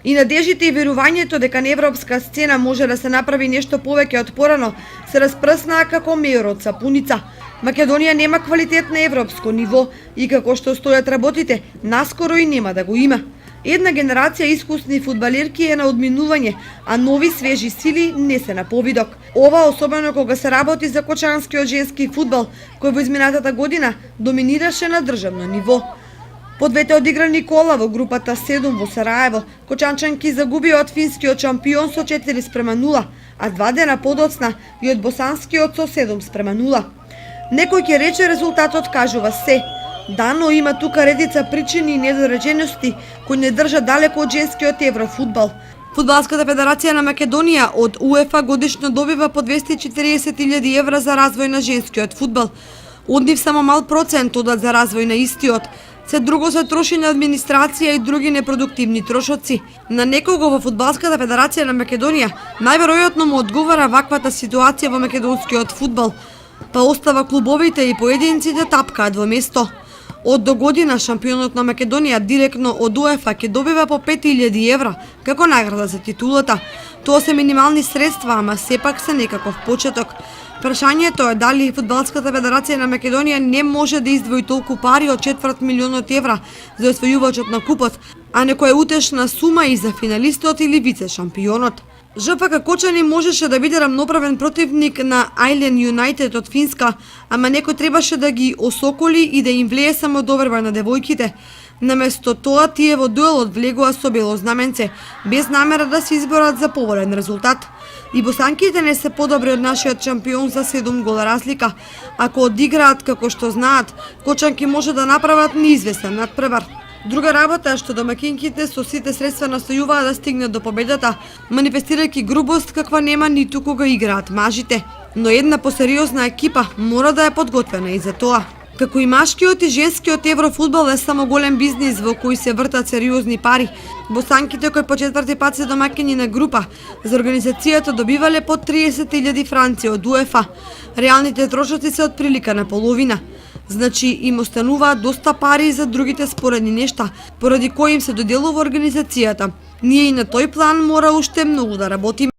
И надежите и верувањето дека на европска сцена може да се направи нешто повеќе од порано се распрснаа како меор од сапуница. Македонија нема квалитет на европско ниво и како што стојат работите, наскоро и нема да го има. Една генерација искусни фудбалерки е на одминување, а нови свежи сили не се на повидок. Ова особено кога се работи за кочанскиот женски фудбал, кој во изминатата година доминираше на државно ниво. По двете одиграни кола во групата 7 во Сараево, кочанчанки загубија од финскиот шампион со 4:0, а 2 дена подоцна и од босанскиот со 7:0. Некој ќе рече резултатот кажува се. Да, но има тука редица причини и недоречености кои не држат далеко од женскиот еврофудбал. Фудбалската федерација на Македонија од УЕФА годишно добива по 240.000 евра за развој на женскиот фудбал. Од нив само мал процент одат за развој на истиот. Се друго се троши на администрација и други непродуктивни трошоци. На некого во Фудбалската федерација на Македонија најверојатно му одговара ваквата ситуација во македонскиот фудбал, па остава клубовите и поединците тапкаат во место. Од до година шампионот на Македонија директно од УЕФА ќе добива по 5.000 евра како награда за титулата. Тоа се минимални средства, ама сепак се некаков почеток. Прашањето е дали Фудбалската федерација на Македонија не може да издвои толку пари од 250.000 евра за освојувачот на купот, а некоја утешна сума и за финалистот или вице шампионот. ЖФК Кочани можеше да биде рамноправен противник на Айлен Юнайтед од Финска, ама некој требаше да ги осоколи и да им влее само доверба на девојките. Наместо тоа тие во дуелот влегоа со бело знаменце, без намера да се изборат за поволен резултат. И босанките не се подобри од нашиот шампион за 7 гола разлика. Ако одиграат како што знаат, кочанки може да направат неизвестен надпревар. Друга работа е што домакинките со сите средства настојуваат да стигнат до победата, манифестирајќи грубост каква нема ниту кога играат мажите. Но една посериозна екипа мора да е подготвена и за тоа. Како и машкиот и женскиот еврофудбал е само голем бизнис во кој се вртат сериозни пари. Босанките кои по 4-ти пат се домакини на група, за организацијата добивале по 30.000 франци од УЕФА. Реалните трошоци се од прилика на половина. Значи им остануваат доста пари за другите споредни нешта, поради кои им се доделува организацијата. Ние и на тој план мора уште многу да работиме.